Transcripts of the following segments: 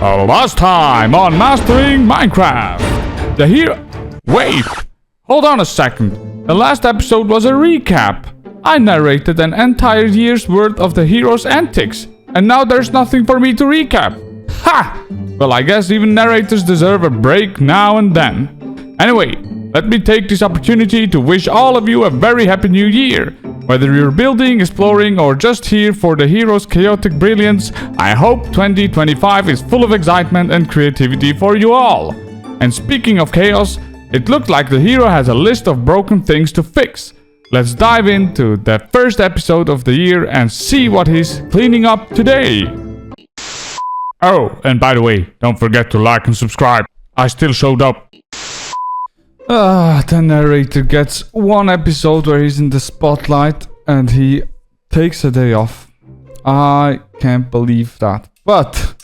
Last time on Mastering Minecraft. The hero... Wait! Hold on a second. The last episode was a recap. I narrated an entire year's worth of the hero's antics. And now there's nothing for me to recap. Ha! Well, I guess even narrators deserve a break now and then. Anyway, let me take this opportunity to wish all of you a very happy new year. Whether you're building, exploring, or just here for the hero's chaotic brilliance, I hope 2025 is full of excitement and creativity for you all. And speaking of chaos, it looks like the hero has a list of broken things to fix. Let's dive into the first episode of the year and see what he's cleaning up today. Oh, and by the way, don't forget to like and subscribe. I still showed up. The narrator gets one episode where he's in the spotlight and he takes a day off. I can't believe that. But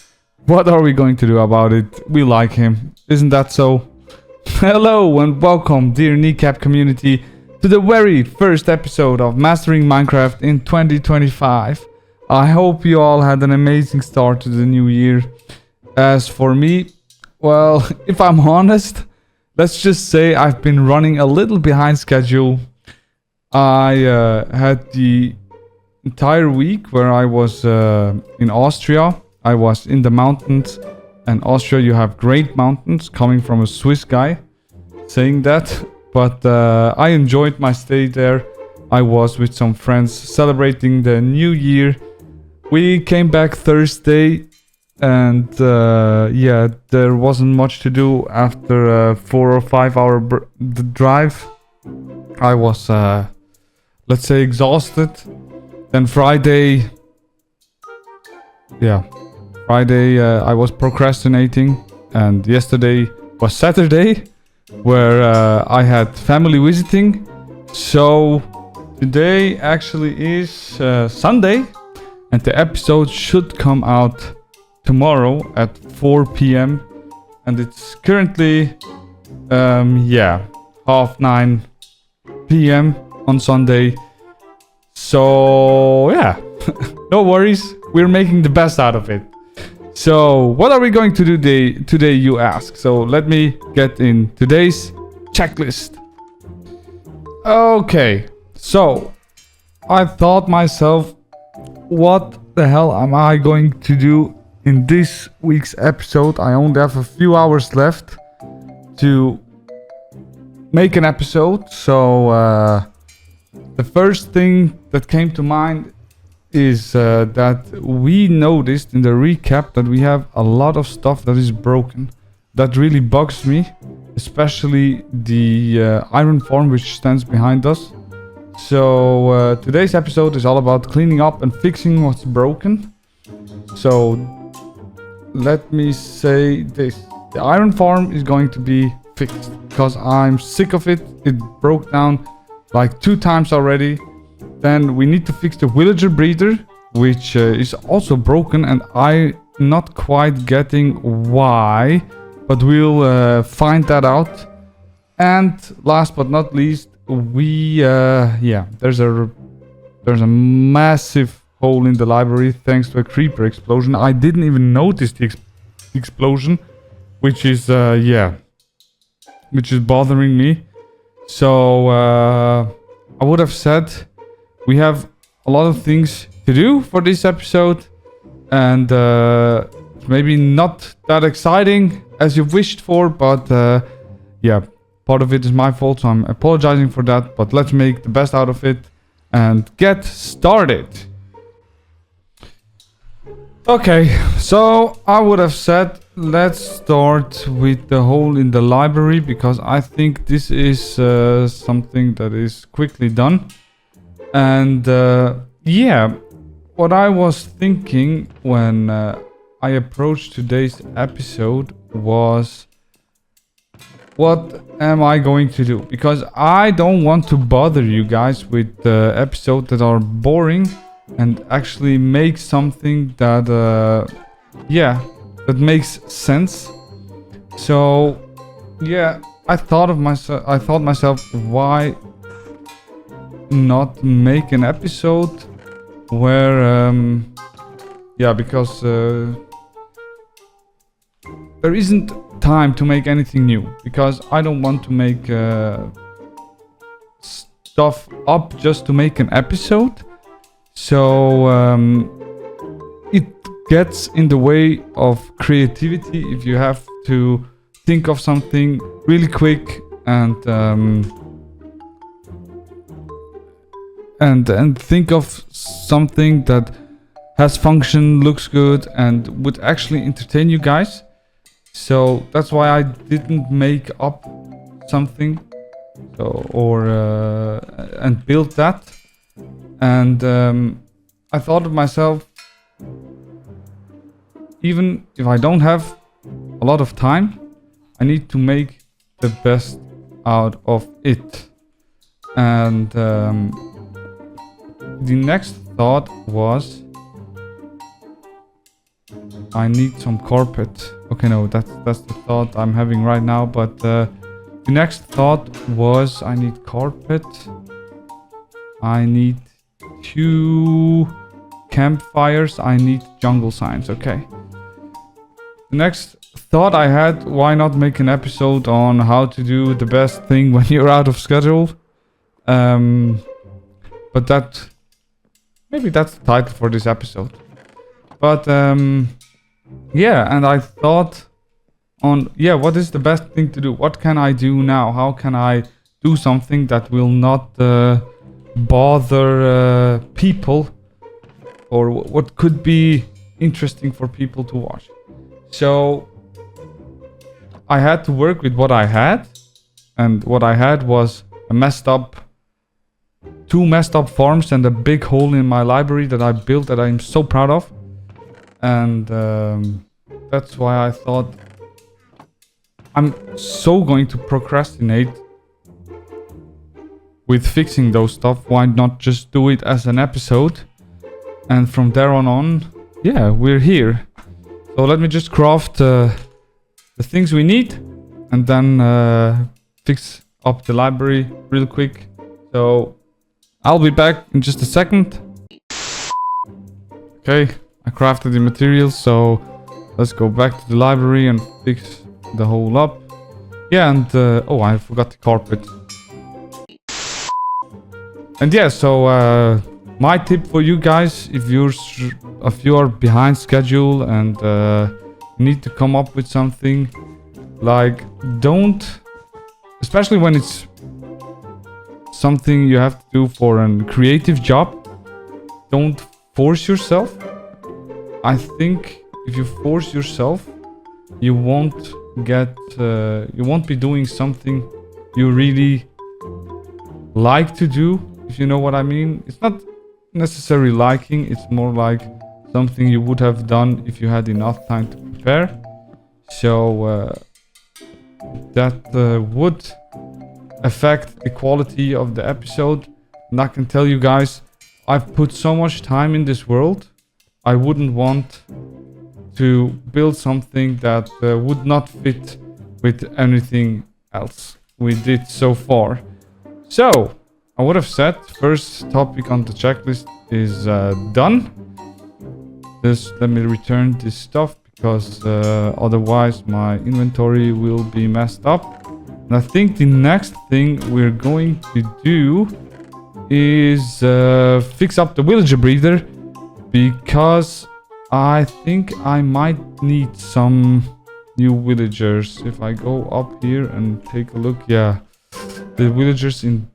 what are we going to do about it? We like him. Isn't that so? Hello and welcome, dear Kneecap community, to the very first episode of Mastering Minecraft in 2025. I hope you all had an amazing start to the new year. As for me, well, if I'm honest, let's just say I've been running a little behind schedule. I had the entire week where I was in Austria. I was in the mountains. And Austria, you have great mountains, coming from a Swiss guy saying that. But I enjoyed my stay there. I was with some friends celebrating the new year. We came back Thursday. And yeah, there wasn't much to do after a 4 or 5 hour drive. I was, let's say, exhausted. Then Friday, I was procrastinating. And yesterday was Saturday, where I had family visiting. So today actually is Sunday, and the episode should come out tomorrow at 4 p.m. and it's currently 9:30 p.m. on Sunday. So yeah, no worries, we're making the best out of it. So what are we going to do today, you ask? So let me get in today's checklist. Okay, so I thought myself, what the hell am I going to do in this week's episode? I only have a few hours left to make an episode. So the first thing that came to mind is that we noticed in the recap that we have a lot of stuff that is broken. That really bugs me, especially the iron farm which stands behind us. So today's episode is all about cleaning up and fixing what's broken. So let me say this: the iron farm is going to be fixed because I'm sick of it. It broke down like 2 times already. Then we need to fix the villager breeder, which is also broken, and I'm not quite getting why, but we'll find that out. And last but not least, we there's a massive hole in the library thanks to a creeper explosion. I didn't even notice the explosion, which is bothering me. So I would have said we have a lot of things to do for this episode, and maybe not that exciting as you wished for, but part of it is my fault, so I'm apologizing for that. But let's make the best out of it and get started. Okay, so I would have said let's start with the hole in the library, because I think this is something that is quickly done. And what I was thinking when I approached today's episode was, what am I going to do? Because I don't want to bother you guys with episodes that are boring, and actually make something that that makes sense. So I thought myself, why not make an episode where because there isn't time to make anything new, because I don't want to make stuff up just to make an episode. So it gets in the way of creativity if you have to think of something really quick and think of something that has function, looks good, and would actually entertain you guys. So that's why I didn't make up something, and build that. And I thought of myself, even if I don't have a lot of time, I need to make the best out of it. And the next thought was, I need some carpet. Okay, no, that's the thought I'm having right now. But the next thought was, I need carpet. I need 2 campfires. I need jungle signs. Okay. The next thought I had, why not make an episode on how to do the best thing when you're out of schedule? But maybe that's the title for this episode. But yeah, and I thought on, what is the best thing to do? What can I do now? How can I do something that will not bother people, or what could be interesting for people to watch? So I had to work with what I had, and what I had was two messed up farms and a big hole in my library that I built that I'm so proud of. And that's why I thought, I'm so going to procrastinate with fixing those stuff. Why not just do it as an episode? And from there on, we're here. So let me just craft the things we need, and then fix up the library real quick. So I'll be back in just a second. Okay, I crafted the materials, so let's go back to the library and fix the hole up. Yeah, and I forgot the carpet. And yeah, so my tip for you guys, if you are behind schedule and need to come up with something, like, don't, especially when it's something you have to do for a creative job, don't force yourself. I think if you force yourself, you won't be doing something you really like to do, if you know what I mean. It's not necessarily liking, it's more like something you would have done if you had enough time to prepare. So that would affect the quality of the episode. And I can tell you guys, I've put so much time in this world, I wouldn't want to build something that would not fit with anything else we did so far. So I would have said first topic on the checklist is done. Just let me return this stuff, because otherwise my inventory will be messed up. And I think the next thing we're going to do is fix up the villager breeder, because I think I might need some new villagers. If I go up here and take a look, yeah, the villagers in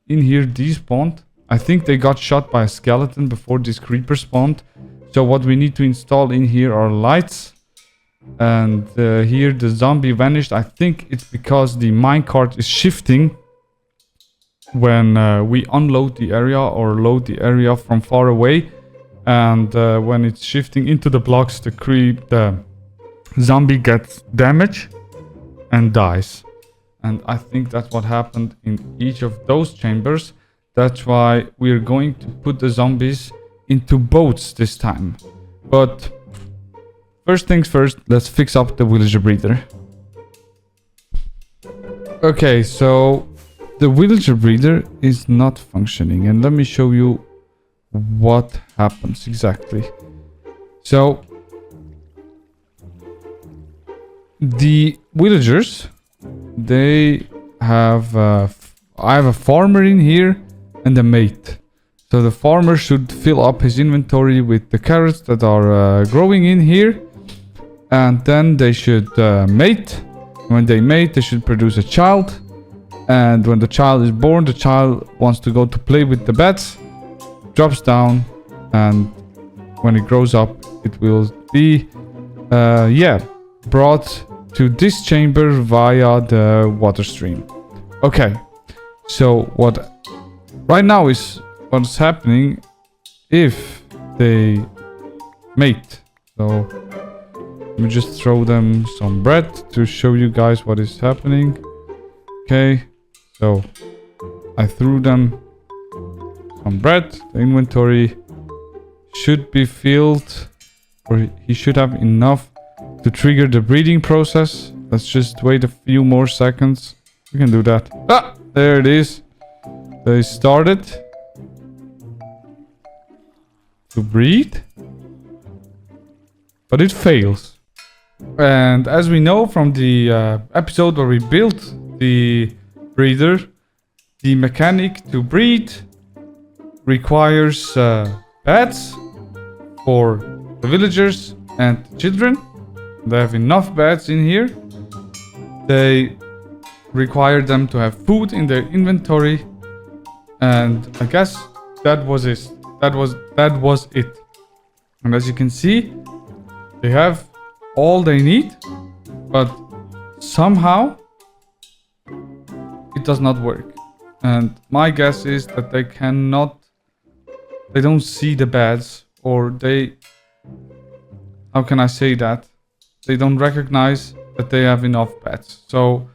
here despawned. I think they got shot by a skeleton before this creeper spawned. So what we need to install in here are lights. And here the zombie vanished. I think it's because the minecart is shifting when we unload the area or load the area from far away. And when it's shifting into the blocks, the zombie gets damaged and dies. And I think that's what happened in each of those chambers. That's why we're going to put the zombies into boats this time. But first things first, let's fix up the villager breeder. Okay, so the villager breeder is not functioning. And let me show you what happens exactly. So the villagers, they have I have a farmer in here and a mate. So the farmer should fill up his inventory with the carrots that are growing in here, and then they should mate. When they mate, they should produce a child, and when the child is born, the child wants to go to play with the bats, drops down, and when it grows up, it will be brought to this chamber via the water stream. Okay, so what right now is what's happening if they mate. So let me just throw them some bread to show you guys what is happening. Okay, so I threw them some bread. The inventory should be filled, or he should have enough to trigger the breeding process. Let's just wait a few more seconds. We can do that. Ah, there it is. They started to breed, but it fails. And as we know from the episode where we built the breeder, the mechanic to breed requires beds for the villagers and children. They have enough beds in here. They require them to have food in their inventory, and I guess that was it. That was it. And as you can see, they have all they need, but somehow it does not work. And my guess is that they don't see the beds, or how can I say that? They don't recognize that they have enough beds. So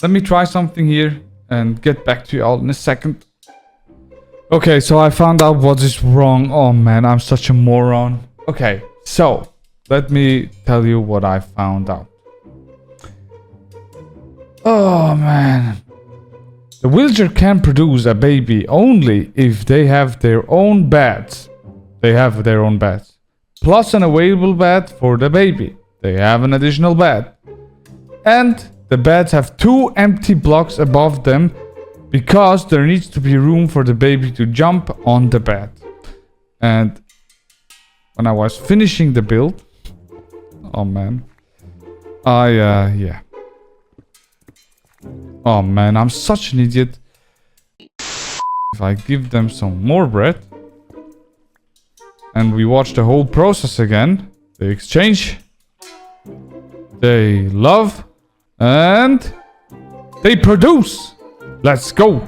let me try something here and get back to you all in a second. Okay, so I found out what is wrong. Oh man, I'm such a moron. Okay, so let me tell you what I found out. Oh man. The villager can produce a baby only if they have their own beds. They have their own beds. Plus an available bed for the baby. They have an additional bed. And the beds have 2 empty blocks above them, because there needs to be room for the baby to jump on the bed. And when I was finishing the build, oh man, oh man, I'm such an idiot. If I give them some more bread and we watch the whole process again, they exchange, they love, and they produce. Let's go.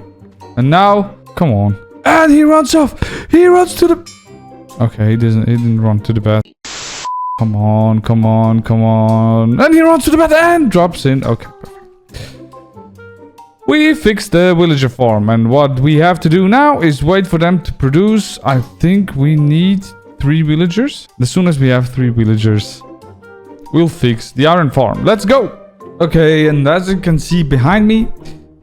And now, come on. And he runs off. He runs to the... Okay, he didn't run to the bed. Come on, come on, come on. And he runs to the bed and drops in. Okay, perfect. We fixed the villager farm, and what we have to do now is wait for them to produce. I think we need 3 villagers. As soon as we have 3 villagers, we'll fix the iron farm. Let's go. Okay, and as you can see behind me,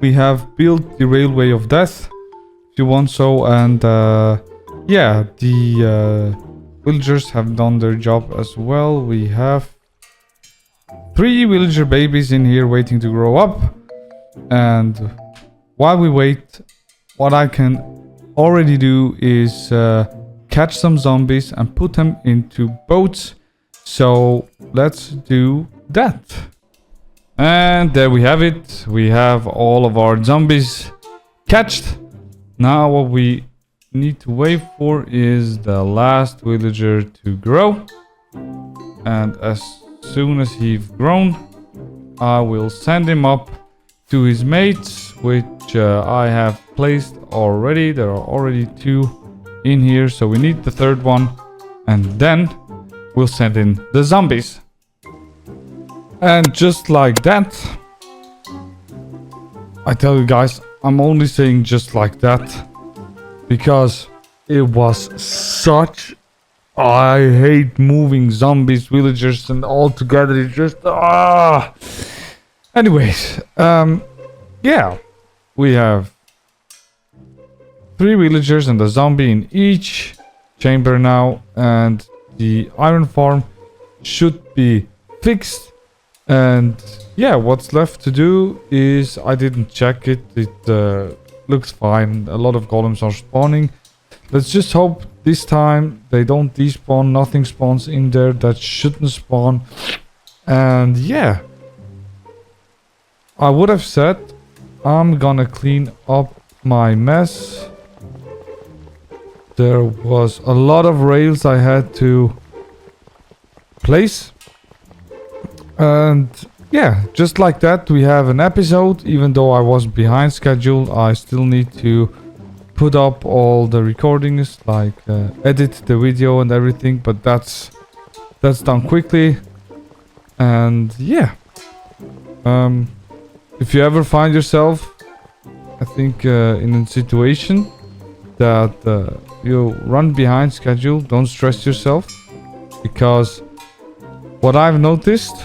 we have built the railway of death, if you want so, and yeah, the villagers have done their job as well. We have 3 villager babies in here waiting to grow up, and while we wait, what I can already do is catch some zombies and put them into boats. So let's do that. And there we have it. We have all of our zombies catched. Now what we need to wait for is the last villager to grow. And as soon as he's grown, I will send him up to his mates, which I have placed already. There are already 2 in here, so we need the 3rd one. And then we'll send in the zombies. And just like that, I tell you guys, I'm only saying just like that because it was such... I hate moving zombies, villagers, and all together. It's just... Anyways, yeah, we have 3 villagers and a zombie in each chamber now, and the iron farm should be fixed. And yeah, what's left to do is I didn't check it. It looks fine. A lot of golems are spawning. Let's just hope this time they don't despawn. Nothing spawns in there that shouldn't spawn. And yeah, I would have said I'm gonna clean up my mess. There was a lot of rails I had to place. And yeah, just like that, we have an episode. Even though I was behind schedule, I still need to put up all the recordings, like edit the video and everything. But that's done quickly. And yeah, if you ever find yourself, I think, in a situation that you run behind schedule, don't stress yourself, because what I've noticed,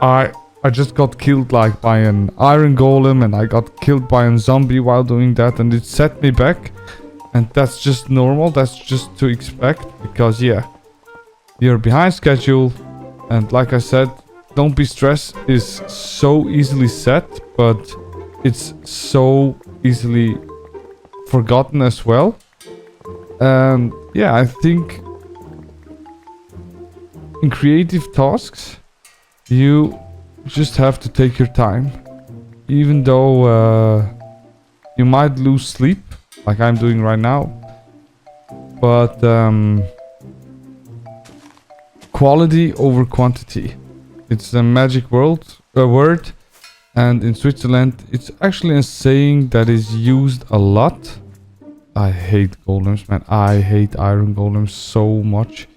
I just got killed like by an iron golem, and I got killed by a zombie while doing that, and it set me back. And that's just normal, that's just to expect, because yeah, you're behind schedule. And like I said, don't be stressed is so easily set, but it's so easily forgotten as well. And yeah, I think in creative tasks, you just have to take your time. Even though you might lose sleep, like I'm doing right now. But quality over quantity. It's a magic word. And in Switzerland, it's actually a saying that is used a lot. I hate golems, man. I hate iron golems so much.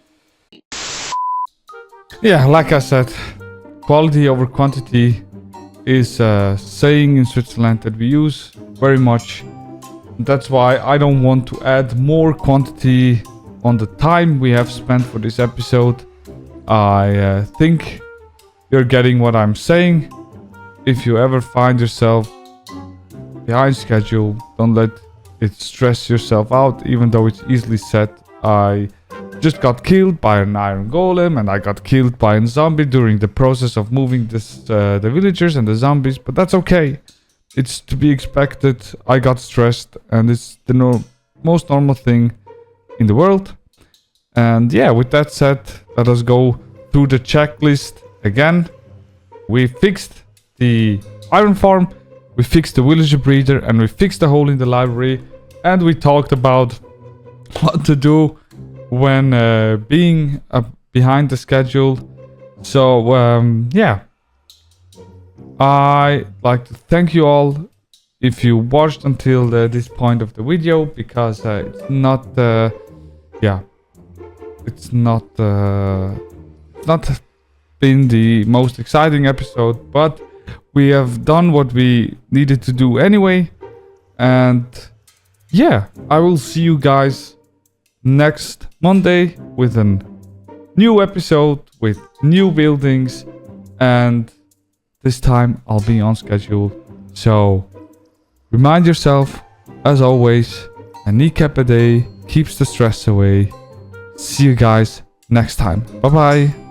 Yeah, like I said, quality over quantity is a saying in Switzerland that we use very much. That's why I don't want to add more quantity on the time we have spent for this episode. I think you're getting what I'm saying. If you ever find yourself behind schedule, don't let it stress yourself out, even though it's easily set. I just got killed by an iron golem, and I got killed by a zombie during the process of moving the villagers and the zombies, but that's okay. It's to be expected. I got stressed, and it's the most normal thing in the world. And yeah, with that said, let us go through the checklist again. We fixed the iron farm, we fixed the villager breeder, and we fixed the hole in the library. And we talked about what to do when being behind the schedule. So yeah, I like to thank you all if you watched until this point of the video, because it's not yeah, it's not been the most exciting episode, but we have done what we needed to do anyway. And yeah, I will see you guys next Monday with a new episode with new buildings, and this time I'll be on schedule. So remind yourself, as always, a kneecap a day keeps the stress away. See you guys next time. Bye bye.